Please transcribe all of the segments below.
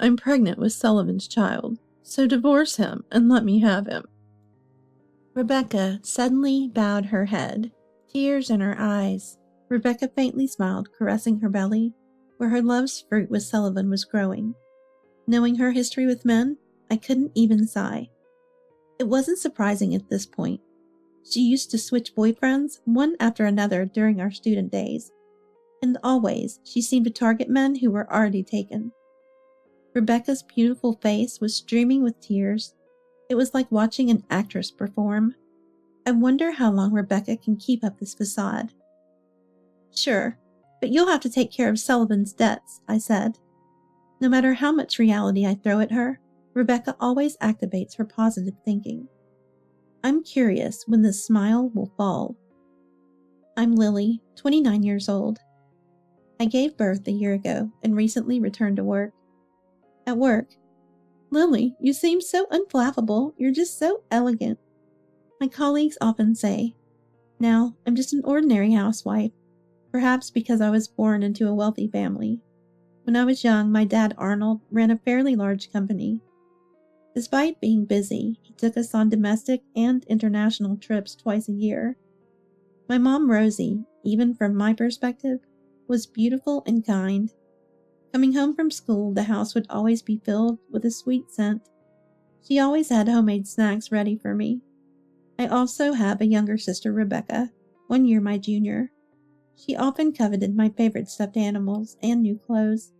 I'm pregnant with Sullivan's child, so divorce him and let me have him." Rebecca suddenly bowed her head, tears in her eyes. Rebecca faintly smiled, caressing her belly, where her love's fruit with Sullivan was growing. Knowing her history with men, I couldn't even sigh. It wasn't surprising at this point. She used to switch boyfriends one after another during our student days, and always she seemed to target men who were already taken. Rebecca's beautiful face was streaming with tears. It was like watching an actress perform. I wonder how long Rebecca can keep up this facade. "Sure, but you'll have to take care of Sullivan's debts," I said. No matter how much reality I throw at her, Rebecca always activates her positive thinking. I'm curious when this smile will fall. I'm Lily, 29 years old. I gave birth a year ago and recently returned to work. At work, "Lily, you seem so unflappable. You're just so elegant," my colleagues often say. Now, I'm just an ordinary housewife, perhaps because I was born into a wealthy family. When I was young, my dad, Arnold, ran a fairly large company. Despite being busy, he took us on domestic and international trips twice a year. My mom, Rosie, even from my perspective, was beautiful and kind. Coming home from school, the house would always be filled with a sweet scent. She always had homemade snacks ready for me. I also have a younger sister, Rebecca, 1 year my junior. She often coveted my favorite stuffed animals and new clothes.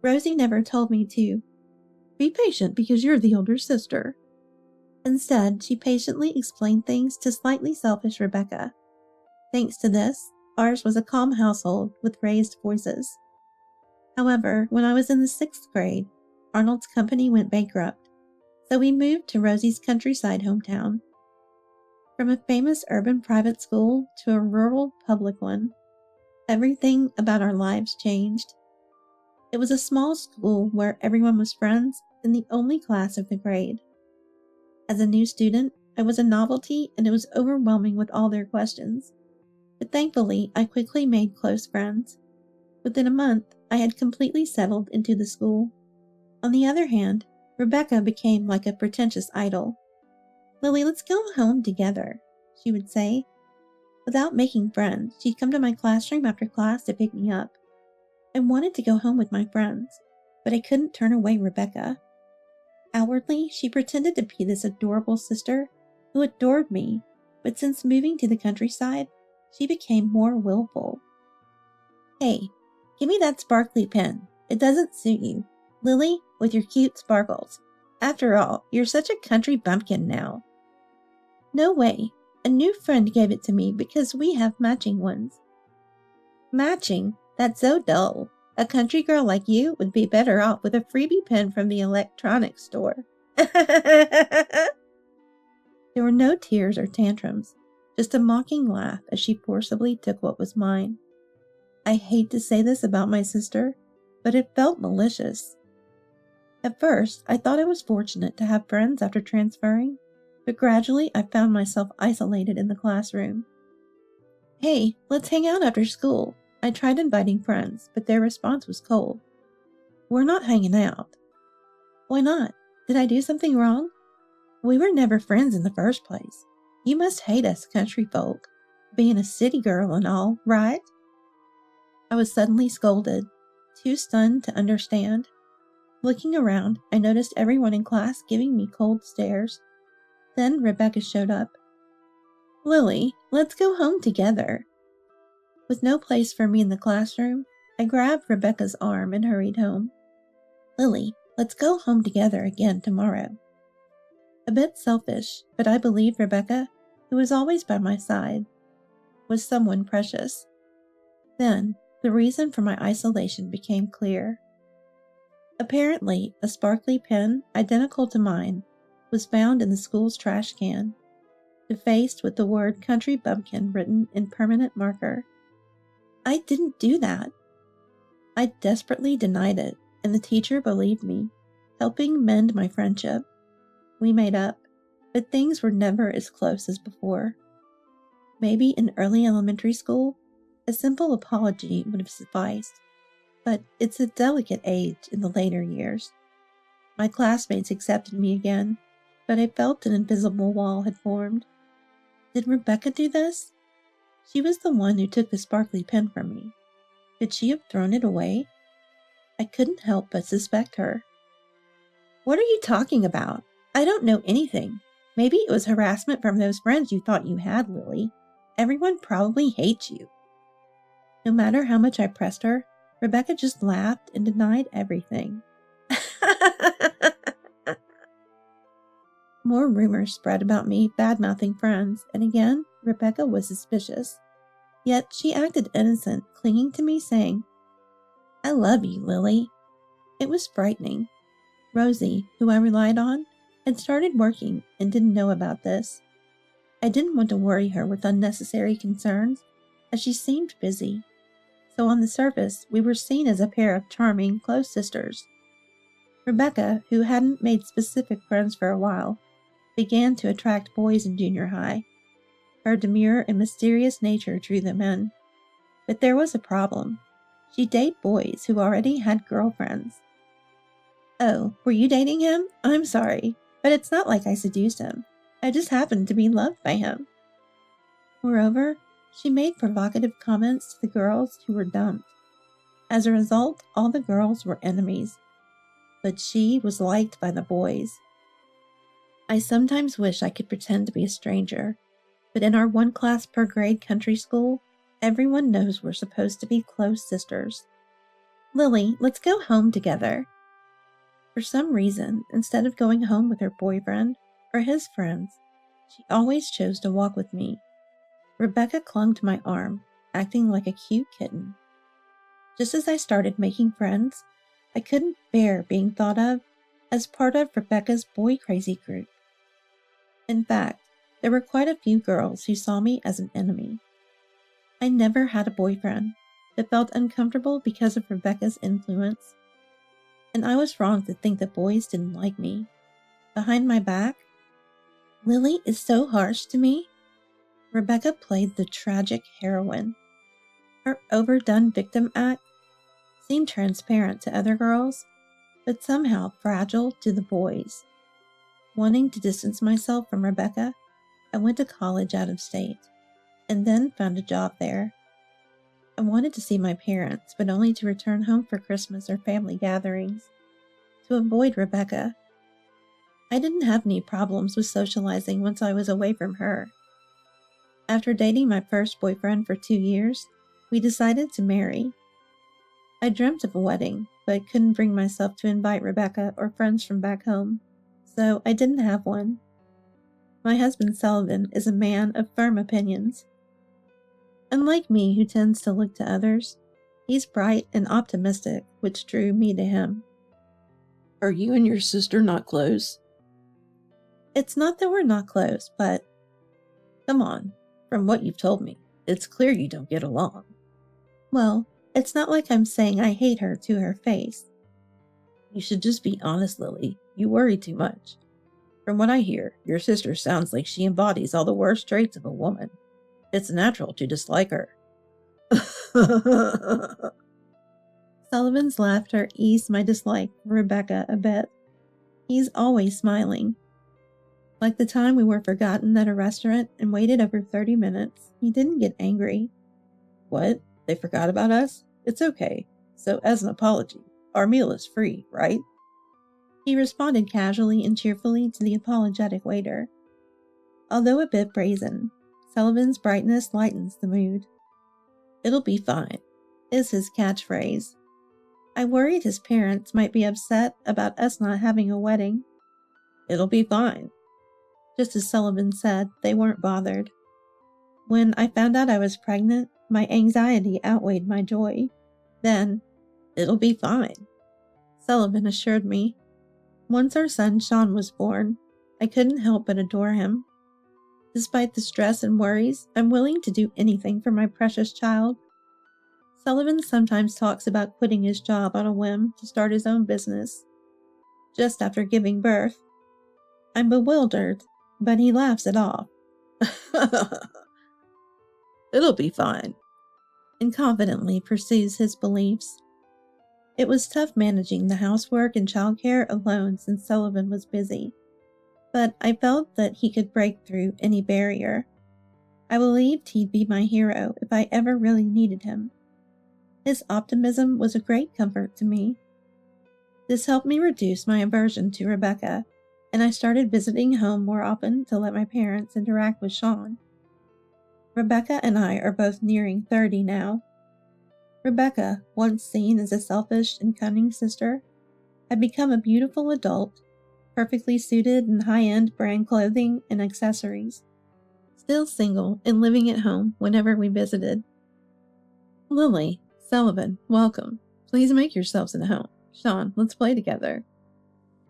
Rosie never told me to be patient because you're the older sister. Instead, she patiently explained things to slightly selfish Rebecca. Thanks to this, ours was a calm household with raised voices. However, when I was in the 6th grade, Arnold's company went bankrupt, so we moved to Rosie's countryside hometown. From a famous urban private school to a rural public one, everything about our lives changed. It was a small school where everyone was friends in the only class of the grade. As a new student, I was a novelty and it was overwhelming with all their questions. But thankfully, I quickly made close friends. Within a month, I had completely settled into the school. On the other hand, Rebecca became like a pretentious idol. "Lily, let's go home together," she would say. Without making friends, she'd come to my classroom after class to pick me up. I wanted to go home with my friends, but I couldn't turn away Rebecca. Outwardly, she pretended to be this adorable sister who adored me, but since moving to the countryside, she became more willful. "Hey, give me that sparkly pen. It doesn't suit you, Lily, with your cute sparkles. After all, you're such a country bumpkin now." "No way. A new friend gave it to me because we have matching ones." "Matching? That's so dull. A country girl like you would be better off with a freebie pen from the electronics store." There were no tears or tantrums, just a mocking laugh as she forcibly took what was mine. I hate to say this about my sister, but it felt malicious. At first, I thought I was fortunate to have friends after transferring, but gradually I found myself isolated in the classroom. "Hey, let's hang out after school." I tried inviting friends, but their response was cold. "We're not hanging out." "Why not? Did I do something wrong?" "We were never friends in the first place. You must hate us country folk, being a city girl and all, right?" I was suddenly scolded, too stunned to understand. Looking around, I noticed everyone in class giving me cold stares. Then Rebecca showed up. "Lily, let's go home together." With no place for me in the classroom, I grabbed Rebecca's arm and hurried home. "Lily, let's go home together again tomorrow." A bit selfish, but I believed Rebecca, who was always by my side, was someone precious. Then, the reason for my isolation became clear. Apparently, a sparkly pen identical to mine was found in the school's trash can, defaced with the word "country bumpkin" written in permanent marker. I didn't do that. I desperately denied it, and the teacher believed me, helping mend my friendship. We made up, but things were never as close as before. Maybe in early elementary school, a simple apology would have sufficed, but it's a delicate age in the later years. My classmates accepted me again, but I felt an invisible wall had formed. Did Rebecca do this? She was the one who took the sparkly pen from me. Could she have thrown it away? I couldn't help but suspect her. What are you talking about? I don't know anything. Maybe it was harassment from those friends you thought you had, Lily. Everyone probably hates you. No matter how much I pressed her, Rebecca just laughed and denied everything. More rumors spread about me bad-mouthing friends, and again, Rebecca was suspicious. Yet she acted innocent, clinging to me, saying, "I love you, Lily." It was frightening. Rosie, who I relied on, had started working and didn't know about this. I didn't want to worry her with unnecessary concerns, as she seemed busy. So on the surface, we were seen as a pair of charming, close sisters. Rebecca, who hadn't made specific friends for a while, began to attract boys in junior high. Her demure and mysterious nature drew them in. But there was a problem. She'd date boys who already had girlfriends. "Oh, were you dating him? I'm sorry, but it's not like I seduced him. I just happened to be loved by him." Moreover, she made provocative comments to the girls who were dumped. As a result, all the girls were enemies. But she was liked by the boys. I sometimes wish I could pretend to be a stranger, but in our one class per grade country school, everyone knows we're supposed to be close sisters. "Lily, let's go home together." For some reason, instead of going home with her boyfriend or his friends, she always chose to walk with me. Rebecca clung to my arm, acting like a cute kitten. Just as I started making friends, I couldn't bear being thought of as part of Rebecca's boy-crazy group. In fact, there were quite a few girls who saw me as an enemy. I never had a boyfriend, but felt uncomfortable because of Rebecca's influence. And I was wrong to think that boys didn't like me. Behind my back, "Lily is so harsh to me." Rebecca played the tragic heroine. Her overdone victim act seemed transparent to other girls, but somehow fragile to the boys. Wanting to distance myself from Rebecca, I went to college out of state, and then found a job there. I wanted to see my parents, but only to return home for Christmas or family gatherings, to avoid Rebecca. I didn't have any problems with socializing once I was away from her. After dating my first boyfriend for 2 years, we decided to marry. I dreamt of a wedding, but couldn't bring myself to invite Rebecca or friends from back home, so I didn't have one. My husband Sullivan is a man of firm opinions. Unlike me, who tends to look to others, he's bright and optimistic, which drew me to him. "Are you and your sister not close?" "It's not that we're not close, but..." "Come on, from what you've told me, it's clear you don't get along." "Well, it's not like I'm saying I hate her to her face." "You should just be honest, Lily. You worry too much. From what I hear, your sister sounds like she embodies all the worst traits of a woman. It's natural to dislike her." Sullivan's laughter eased my dislike for Rebecca a bit. He's always smiling. Like the time we were forgotten at a restaurant and waited over 30 minutes, he didn't get angry. "What? They forgot about us? It's okay. So as an apology, our meal is free, right?" He responded casually and cheerfully to the apologetic waiter. Although a bit brazen, Sullivan's brightness lightens the mood. "It'll be fine," is his catchphrase. I worried his parents might be upset about us not having a wedding. "It'll be fine." Just as Sullivan said, they weren't bothered. When I found out I was pregnant, my anxiety outweighed my joy. Then, "It'll be fine," Sullivan assured me. Once our son Sean was born, I couldn't help but adore him. Despite the stress and worries, I'm willing to do anything for my precious child. Sullivan sometimes talks about quitting his job on a whim to start his own business. Just after giving birth, I'm bewildered, but he laughs it off. "It'll be fine," and confidently pursues his beliefs. It was tough managing the housework and childcare alone since Sullivan was busy, but I felt that he could break through any barrier. I believed he'd be my hero if I ever really needed him. His optimism was a great comfort to me. This helped me reduce my aversion to Rebecca, and I started visiting home more often to let my parents interact with Sean. Rebecca and I are both nearing 30 now. Rebecca, once seen as a selfish and cunning sister, had become a beautiful adult, perfectly suited in high-end brand clothing and accessories, still single and living at home whenever we visited. Lily, Sullivan, welcome. Please make yourselves at home. Sean, let's play together.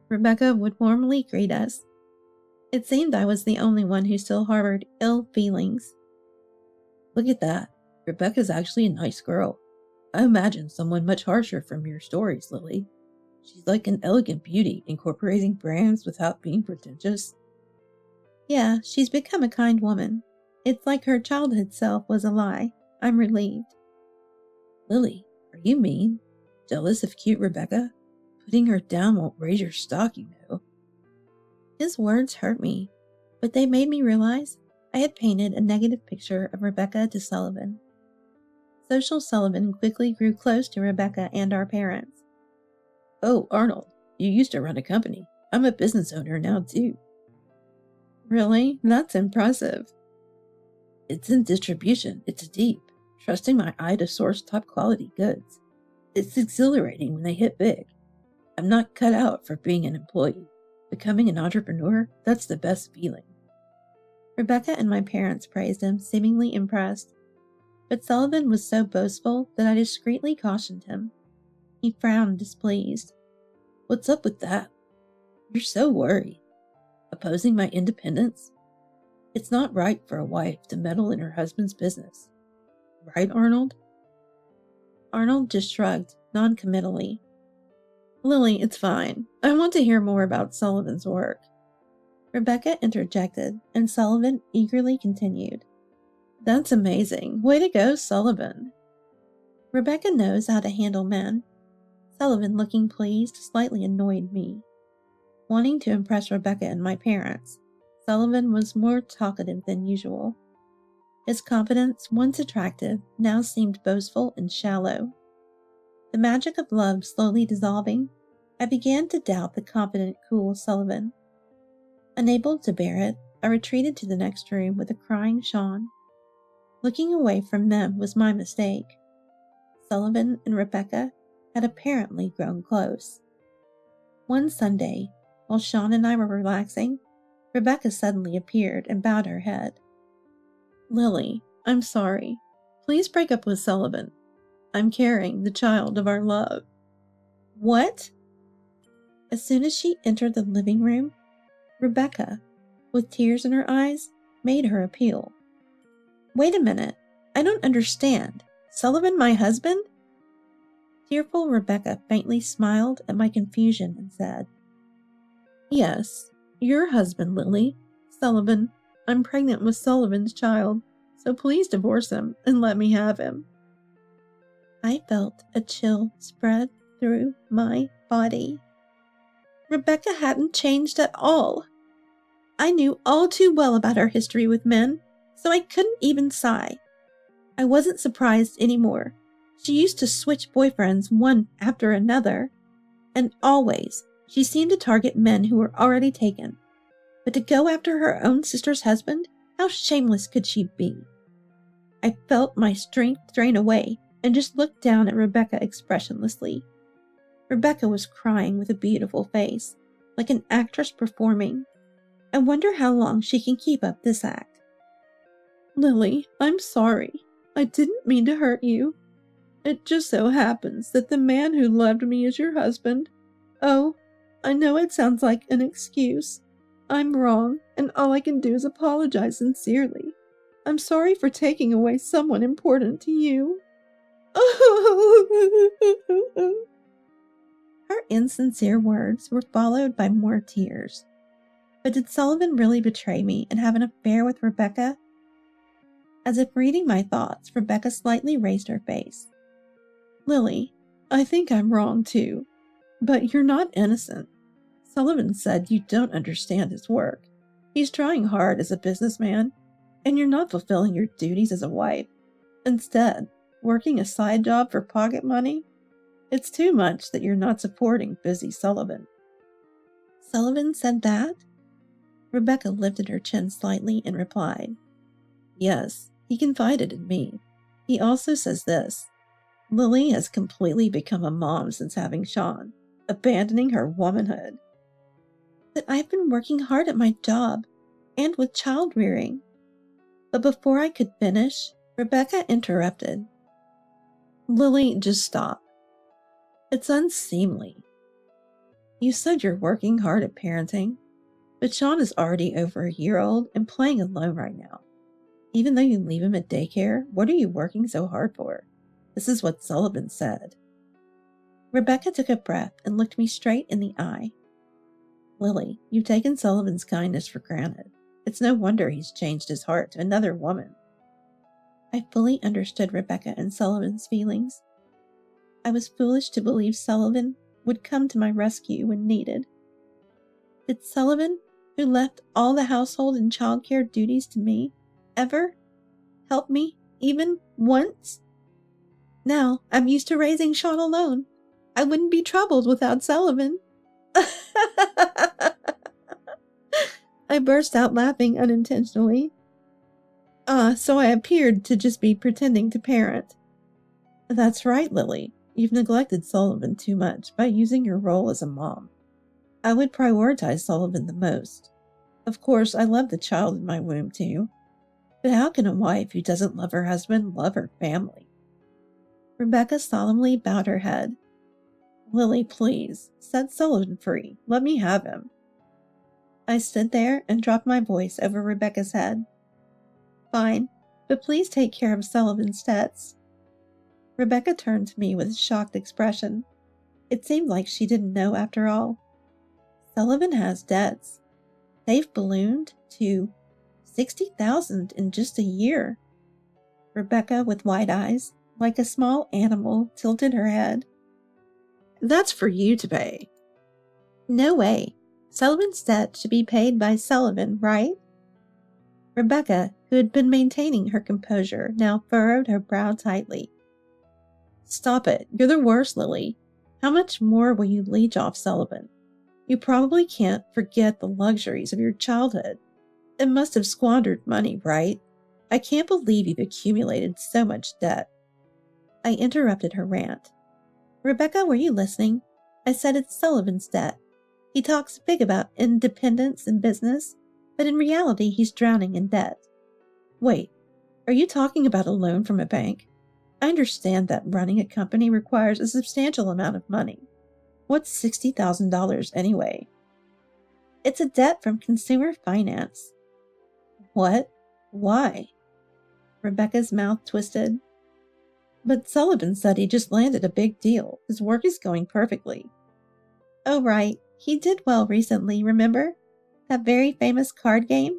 Rebecca would warmly greet us. It seemed I was the only one who still harbored ill feelings. Look at that. Rebecca's actually a nice girl. I imagine someone much harsher from your stories, Lily. She's like an elegant beauty, incorporating brands without being pretentious. Yeah, she's become a kind woman. It's like her childhood self was a lie. I'm relieved. Lily, are you mean? Jealous of cute Rebecca? Putting her down won't raise your stock, you know. His words hurt me, but they made me realize I had painted a negative picture of Rebecca to Sullivan. Social Sullivan quickly grew close to Rebecca and our parents. Oh, Arnold, you used to run a company. I'm a business owner now, too. Really? That's impressive. It's in distribution. It's deep. Trusting my eye to source top-quality goods. It's exhilarating when they hit big. I'm not cut out for being an employee. Becoming an entrepreneur, that's the best feeling. Rebecca and my parents praised him, seemingly impressed. But Sullivan was so boastful that I discreetly cautioned him. He frowned displeased. What's up with that? You're so worried. Opposing my independence? It's not right for a wife to meddle in her husband's business. Right, Arnold? Arnold just shrugged, non-committally. Lily, it's fine. I want to hear more about Sullivan's work. Rebecca interjected, and Sullivan eagerly continued. That's amazing. Way to go, Sullivan. Rebecca knows how to handle men. Sullivan, looking pleased, slightly annoyed me. Wanting to impress Rebecca and my parents, Sullivan was more talkative than usual. His confidence, once attractive, now seemed boastful and shallow. The magic of love slowly dissolving, I began to doubt the confident, cool Sullivan. Unable to bear it, I retreated to the next room with a crying Sean. Looking away from them was my mistake. Sullivan and Rebecca had apparently grown close. One Sunday, while Sean and I were relaxing, Rebecca suddenly appeared and bowed her head. Lily, I'm sorry. Please break up with Sullivan. I'm carrying the child of our love. What? As soon as she entered the living room, Rebecca, with tears in her eyes, made her appeal. Wait a minute. I don't understand. Sullivan, my husband? Tearful Rebecca faintly smiled at my confusion and said, Yes, your husband, Lily. Sullivan. I'm pregnant with Sullivan's child, so please divorce him and let me have him. I felt a chill spread through my body. Rebecca hadn't changed at all. I knew all too well about her history with men, so I couldn't even sigh. I wasn't surprised anymore. She used to switch boyfriends one after another, and always she seemed to target men who were already taken. But to go after her own sister's husband, how shameless could she be? I felt my strength drain away and just looked down at Rebecca expressionlessly. Rebecca was crying with a beautiful face, like an actress performing. I wonder how long she can keep up this act. Lily, I'm sorry. I didn't mean to hurt you. It just so happens that the man who loved me is your husband. Oh, I know it sounds like an excuse. I'm wrong, and all I can do is apologize sincerely. I'm sorry for taking away someone important to you. Her insincere words were followed by more tears. But did Sullivan really betray me and have an affair with Rebecca? As if reading my thoughts, Rebecca slightly raised her face. Lily, I think I'm wrong too, but you're not innocent. Sullivan said you don't understand his work. He's trying hard as a businessman, and you're not fulfilling your duties as a wife. Instead, working a side job for pocket money? It's too much that you're not supporting busy Sullivan. Sullivan said that? Rebecca lifted her chin slightly and replied, Yes, he confided in me. He also says this. Lily has completely become a mom since having Sean, abandoning her womanhood. But I've been working hard at my job and with child rearing. But before I could finish, Rebecca interrupted. Lily, just stop. It's unseemly. You said you're working hard at parenting, but Sean is already over a year old and playing alone right now. Even though you leave him at daycare, what are you working so hard for? This is what Sullivan said. Rebecca took a breath and looked me straight in the eye. Lily, you've taken Sullivan's kindness for granted. It's no wonder he's changed his heart to another woman. I fully understood Rebecca and Sullivan's feelings. I was foolish to believe Sullivan would come to my rescue when needed. Did Sullivan, who left all the household and childcare duties to me, ever help me even once? Now I'm used to raising Sean alone. I wouldn't be troubled without Sullivan. I burst out laughing unintentionally. So I appeared to just be pretending to parent. That's right, Lily. You've neglected Sullivan too much by using your role as a mom. I would prioritize Sullivan the most. Of course, I love the child in my womb too. But how can a wife who doesn't love her husband love her family? Rebecca solemnly bowed her head. Lily, please, set Sullivan free. Let me have him. I stood there and dropped my voice over Rebecca's head. Fine, but please take care of Sullivan's debts. Rebecca turned to me with a shocked expression. It seemed like she didn't know after all. Sullivan has debts. They've ballooned to $60,000 in just a year. Rebecca, with wide eyes, like a small animal, tilted her head. That's for you to pay. No way. Sullivan's debt should be paid by Sullivan, right? Rebecca, who had been maintaining her composure, now furrowed her brow tightly. Stop it. You're the worst, Lily. How much more will you leech off Sullivan? You probably can't forget the luxuries of your childhood. It must have squandered money, right? I can't believe you've accumulated so much debt. I interrupted her rant. Rebecca, were you listening? I said it's Sullivan's debt. He talks big about independence in business, but in reality he's drowning in debt. Wait, are you talking about a loan from a bank? I understand that running a company requires a substantial amount of money. What's $60,000 anyway? It's a debt from consumer finance. What? Why? Rebecca's mouth twisted. But Sullivan said he just landed a big deal. His work is going perfectly. Oh, right. He did well recently, remember? That very famous card game?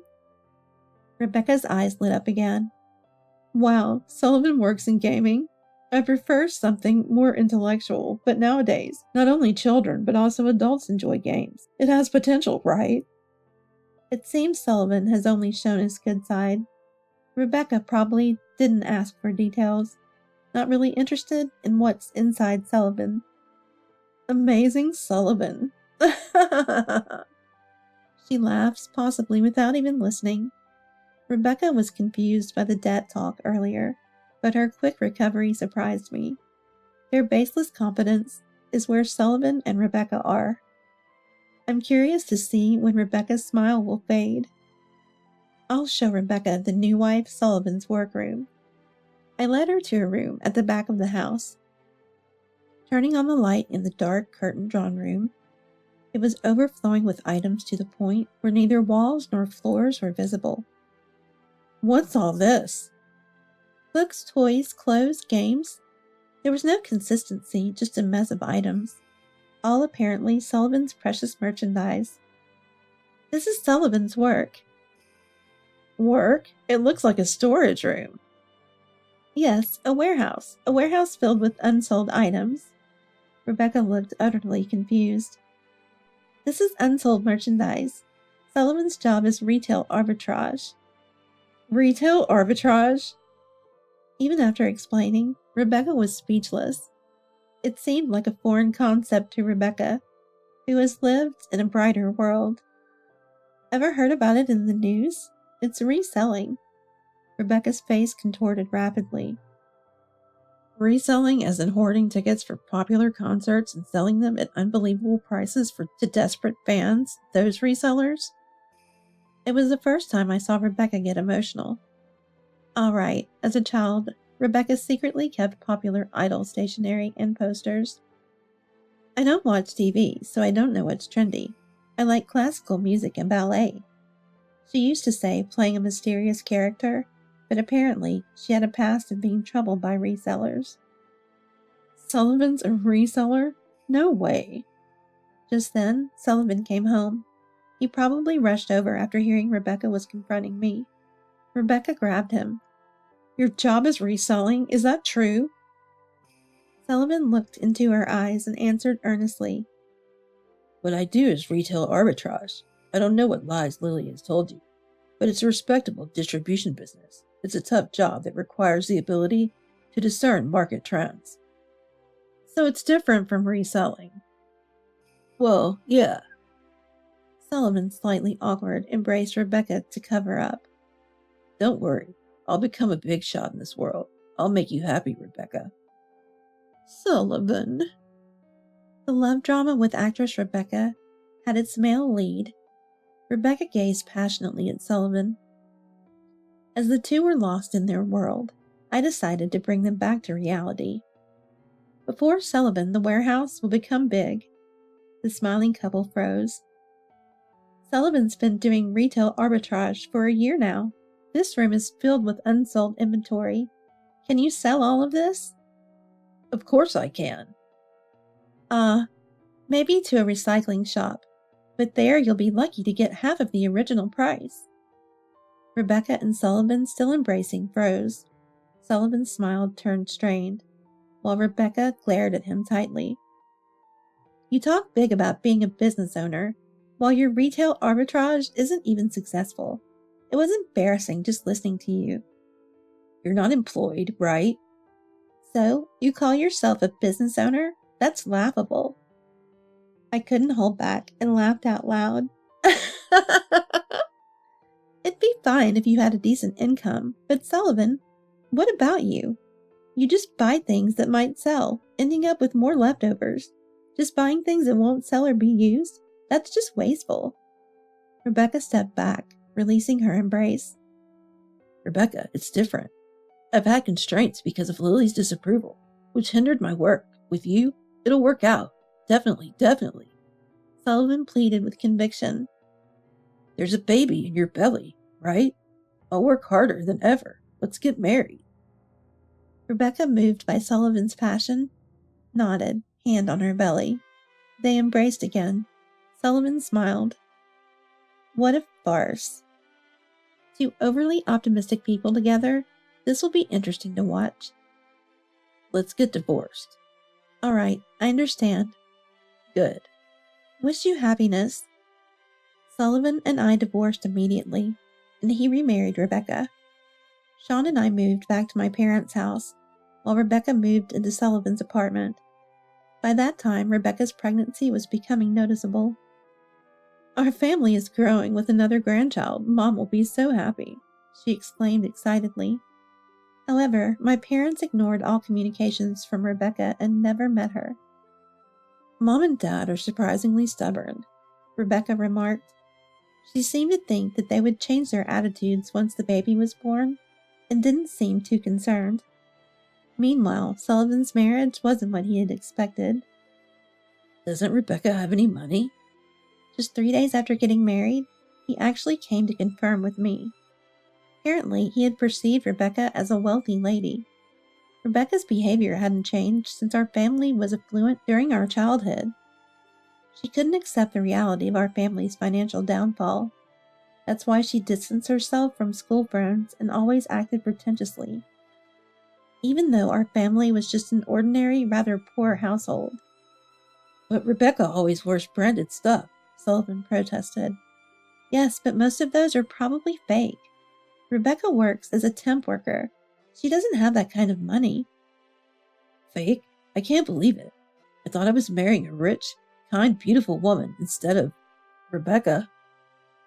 Rebecca's eyes lit up again. Wow, Sullivan works in gaming. I prefer something more intellectual, but nowadays, not only children, but also adults enjoy games. It has potential, right? It seems Sullivan has only shown his good side. Rebecca probably didn't ask for details, not really interested in what's inside Sullivan. Amazing Sullivan. She laughs, possibly without even listening. Rebecca was confused by the debt talk earlier, but her quick recovery surprised me. Their baseless confidence is where Sullivan and Rebecca are. I'm curious to see when Rebecca's smile will fade. I'll show Rebecca the new wife Sullivan's workroom. I led her to a room at the back of the house. Turning on the light in the dark, curtain-drawn room, it was overflowing with items to the point where neither walls nor floors were visible. What's all this? Books, toys, clothes, games. There was no consistency, just a mess of items, all apparently Sullivan's precious merchandise. This is Sullivan's work. Work? It looks like a storage room. Yes, a warehouse filled with unsold items. Rebecca looked utterly confused. This is unsold merchandise. Sullivan's job is retail arbitrage. Retail arbitrage? Even after explaining, Rebecca was speechless. It seemed like a foreign concept to Rebecca, who has lived in a brighter world. Ever heard about it in the news? It's reselling. Rebecca's face contorted rapidly. Reselling as in hoarding tickets for popular concerts and selling them at unbelievable prices to desperate fans, those resellers? It was the first time I saw Rebecca get emotional. All right, as a child, Rebecca secretly kept popular Idol stationery and posters. I don't watch TV, so I don't know what's trendy. I like classical music and ballet. She used to say playing a mysterious character, but apparently she had a past of being troubled by resellers. Sullivan's a reseller? No way. Just then, Sullivan came home. He probably rushed over after hearing Rebecca was confronting me. Rebecca grabbed him. Your job is reselling? Is that true? Sullivan looked into her eyes and answered earnestly. What I do is retail arbitrage. I don't know what lies Lily has told you, but it's a respectable distribution business. It's a tough job that requires the ability to discern market trends. So it's different from reselling. Well, yeah. Sullivan, slightly awkward, embraced Rebecca to cover up. Don't worry. I'll become a big shot in this world. I'll make you happy, Rebecca. Sullivan. The love drama with actress Rebecca had its male lead. Rebecca gazed passionately at Sullivan. As the two were lost in their world, I decided to bring them back to reality. Before Sullivan, the warehouse will become big. The smiling couple froze. Sullivan's been doing retail arbitrage for a year now. This room is filled with unsold inventory. Can you sell all of this? Of course I can. Maybe to a recycling shop, but there you'll be lucky to get half of the original price. Rebecca and Sullivan, still embracing, froze. Sullivan's smile turned strained, while Rebecca glared at him tightly. You talk big about being a business owner, while your retail arbitrage isn't even successful. It was embarrassing just listening to you. You're not employed, right? So, you call yourself a business owner? That's laughable. I couldn't hold back and laughed out loud. It'd be fine if you had a decent income, but Sullivan, what about you? You just buy things that might sell, ending up with more leftovers. Just buying things that won't sell or be used? That's just wasteful. Rebecca stepped back, releasing her embrace. Rebecca, it's different. I've had constraints because of Lily's disapproval, which hindered my work. With you, it'll work out. Definitely, definitely. Sullivan pleaded with conviction. There's a baby in your belly, right? I'll work harder than ever. Let's get married. Rebecca, moved by Sullivan's passion, nodded, hand on her belly. They embraced again. Sullivan smiled. What a farce. Two overly optimistic people together, this will be interesting to watch. Let's get divorced. All right, I understand. Good. Wish you happiness. Sullivan and I divorced immediately, and he remarried Rebecca. Sean and I moved back to my parents' house, while Rebecca moved into Sullivan's apartment. By that time, Rebecca's pregnancy was becoming noticeable. Our family is growing with another grandchild. Mom will be so happy, she exclaimed excitedly. However, my parents ignored all communications from Rebecca and never met her. Mom and Dad are surprisingly stubborn, Rebecca remarked. She seemed to think that they would change their attitudes once the baby was born, and didn't seem too concerned. Meanwhile, Sullivan's marriage wasn't what he had expected. Doesn't Rebecca have any money? Just 3 days after getting married, he actually came to confirm with me. Apparently, he had perceived Rebecca as a wealthy lady. Rebecca's behavior hadn't changed since our family was affluent during our childhood. She couldn't accept the reality of our family's financial downfall. That's why she distanced herself from school friends and always acted pretentiously. Even though our family was just an ordinary, rather poor household, But Rebecca always wears branded stuff. Sullivan protested. Yes, but most of those are probably fake. Rebecca works as a temp worker. She doesn't have that kind of money. Fake? I can't believe it. I thought I was marrying a rich, kind, beautiful woman instead of Rebecca.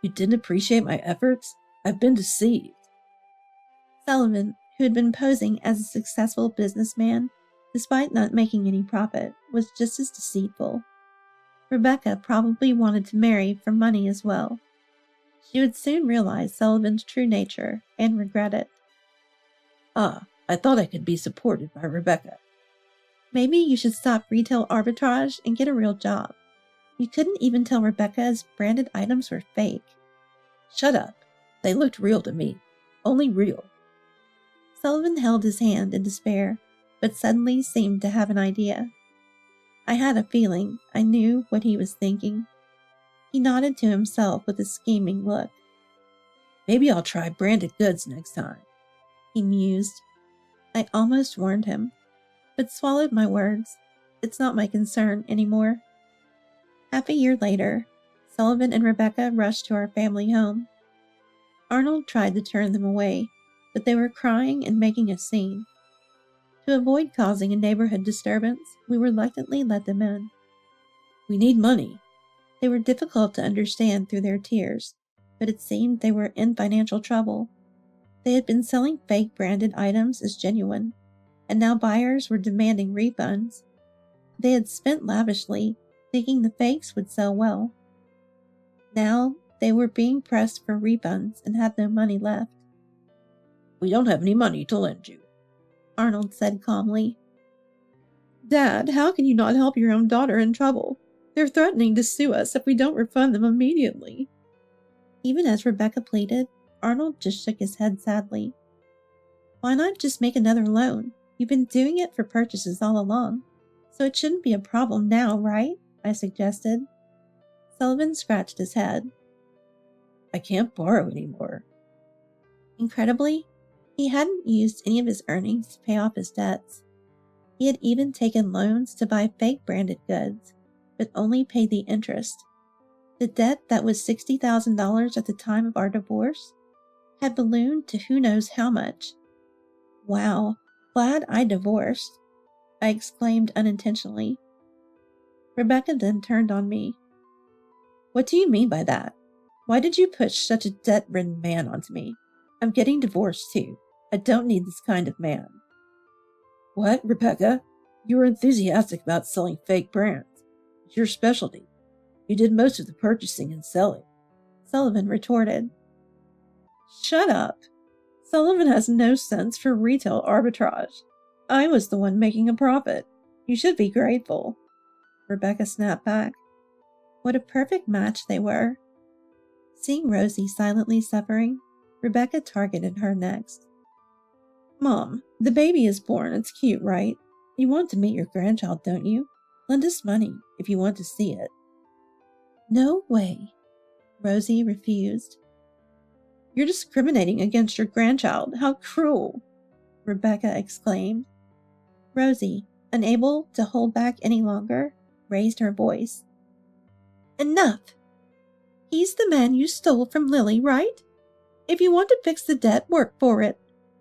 You didn't appreciate my efforts? I've been deceived. Sullivan, who had been posing as a successful businessman, despite not making any profit, was just as deceitful. Rebecca probably wanted to marry for money as well. She would soon realize Sullivan's true nature and regret it. I thought I could be supported by Rebecca. Maybe you should stop retail arbitrage and get a real job. You couldn't even tell Rebecca's branded items were fake. Shut up. They looked real to me. Only real. Sullivan held his hand in despair, but suddenly seemed to have an idea. I had a feeling I knew what he was thinking. He nodded to himself with a scheming look. Maybe I'll try branded goods next time, he mused. I almost warned him, but swallowed my words. It's not my concern anymore. Half a year later, Sullivan and Rebecca rushed to our family home. Arnold tried to turn them away, but they were crying and making a scene. To avoid causing a neighborhood disturbance, we reluctantly let them in. We need money. They were difficult to understand through their tears, but it seemed they were in financial trouble. They had been selling fake branded items as genuine, and now buyers were demanding refunds. They had spent lavishly, thinking the fakes would sell well. Now they were being pressed for refunds and had no money left. We don't have any money to lend you, Arnold said calmly. Dad, how can you not help your own daughter in trouble? They're threatening to sue us if we don't refund them immediately. Even as Rebecca pleaded, Arnold just shook his head sadly. Why not just make another loan? You've been doing it for purchases all along, so it shouldn't be a problem now, right? I suggested. Sullivan scratched his head. I can't borrow anymore. Incredibly, he hadn't used any of his earnings to pay off his debts. He had even taken loans to buy fake branded goods, but only paid the interest. The debt that was $60,000 at the time of our divorce had ballooned to who knows how much. Wow, glad I divorced, I exclaimed unintentionally. Rebecca then turned on me. What do you mean by that? Why did you push such a debt-ridden man onto me? I'm getting divorced too. I don't need this kind of man. What, Rebecca? You were enthusiastic about selling fake brands. It's your specialty. You did most of the purchasing and selling, Sullivan retorted. Shut up. Sullivan has no sense for retail arbitrage. I was the one making a profit. You should be grateful. Rebecca snapped back. What a perfect match they were. Seeing Rosie silently suffering, Rebecca targeted her next. Mom, the baby is born. It's cute, right? You want to meet your grandchild, don't you? Lend us money if you want to see it. No way. Rosie refused. You're discriminating against your grandchild. How cruel, Rebecca exclaimed. Rosie, unable to hold back any longer, raised her voice. Enough! He's the man you stole from Lily, right? If you want to fix the debt, work for it.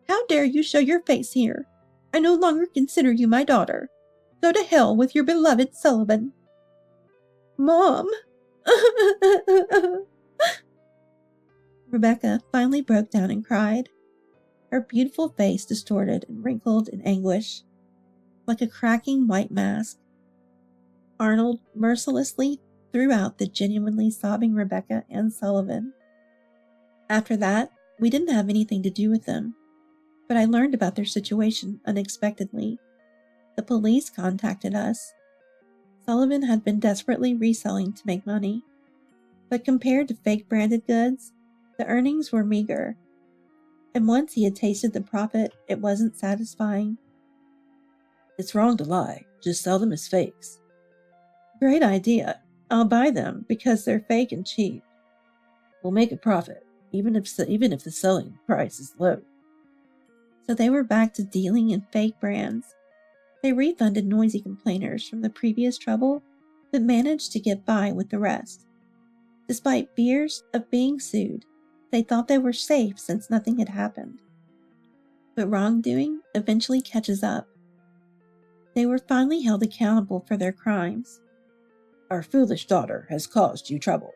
How dare you show your face here? I no longer consider you my daughter. Go to hell with your beloved Sullivan. Mom! Rebecca finally broke down and cried, her beautiful face distorted and wrinkled in anguish, like a cracking white mask. Arnold mercilessly threw out the genuinely sobbing Rebecca and Sullivan. After that, we didn't have anything to do with them, but I learned about their situation unexpectedly. The police contacted us. Sullivan had been desperately reselling to make money, but compared to fake branded goods, the earnings were meager, and once he had tasted the profit, it wasn't satisfying. It's wrong to lie. Just sell them as fakes. Great idea. I'll buy them because they're fake and cheap. We'll make a profit, even if the selling price is low. So they were back to dealing in fake brands. They refunded noisy complainers from the previous trouble but managed to get by with the rest. Despite fears of being sued, they thought they were safe since nothing had happened. But wrongdoing eventually catches up. They were finally held accountable for their crimes. Our foolish daughter has caused you trouble.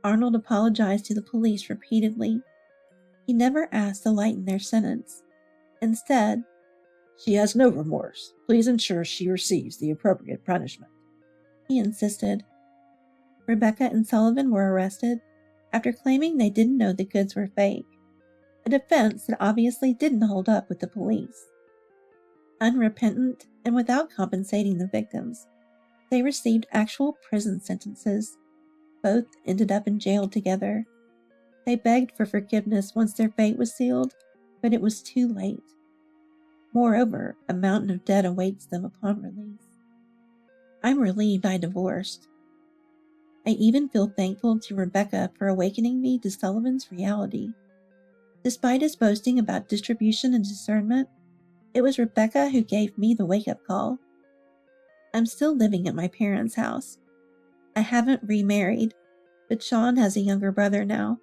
Arnold apologized to the police repeatedly. He never asked to lighten their sentence. Instead, she has no remorse. Please ensure she receives the appropriate punishment, he insisted. Rebecca and Sullivan were arrested after claiming they didn't know the goods were fake, a defense that obviously didn't hold up with the police. Unrepentant and without compensating the victims, they received actual prison sentences. Both ended up in jail together. They begged for forgiveness once their fate was sealed, but it was too late. Moreover, a mountain of debt awaits them upon release. I'm relieved I divorced. I even feel thankful to Rebecca for awakening me to Sullivan's reality. Despite his boasting about distribution and discernment, it was Rebecca who gave me the wake-up call. I'm still living at my parents' house. I haven't remarried, but Sean has a younger brother now.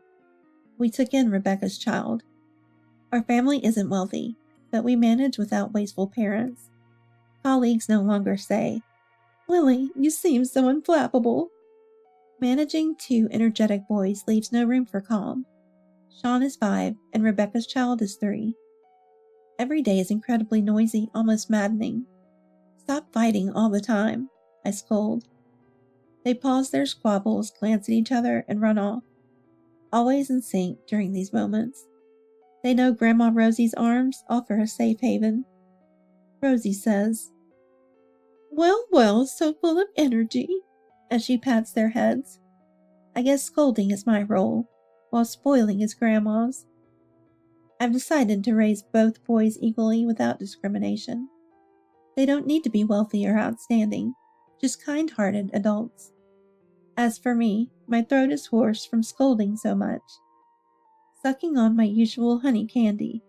We took in Rebecca's child. Our family isn't wealthy, but we manage without wasteful parents. Colleagues no longer say, "Lily, you seem so unflappable." Managing two energetic boys leaves no room for calm. Sean is 5 and Rebecca's child is 3. Every day is incredibly noisy, almost maddening. "Stop fighting all the time," I scold. They pause their squabbles, glance at each other, and run off, always in sync during these moments. They know Grandma Rosie's arms offer a safe haven. Rosie says, Well, so full of energy," as she pats their heads. I guess scolding is my role, while spoiling is Grandma's. I've decided to raise both boys equally without discrimination. They don't need to be wealthy or outstanding, just kind-hearted adults. As for me, my throat is hoarse from scolding so much. Sucking on my usual honey candy,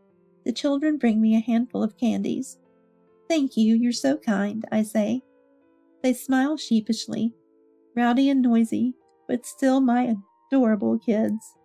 the children bring me a handful of candies. "Thank you, you're so kind," I say. They smile sheepishly, rowdy and noisy, but still my adorable kids.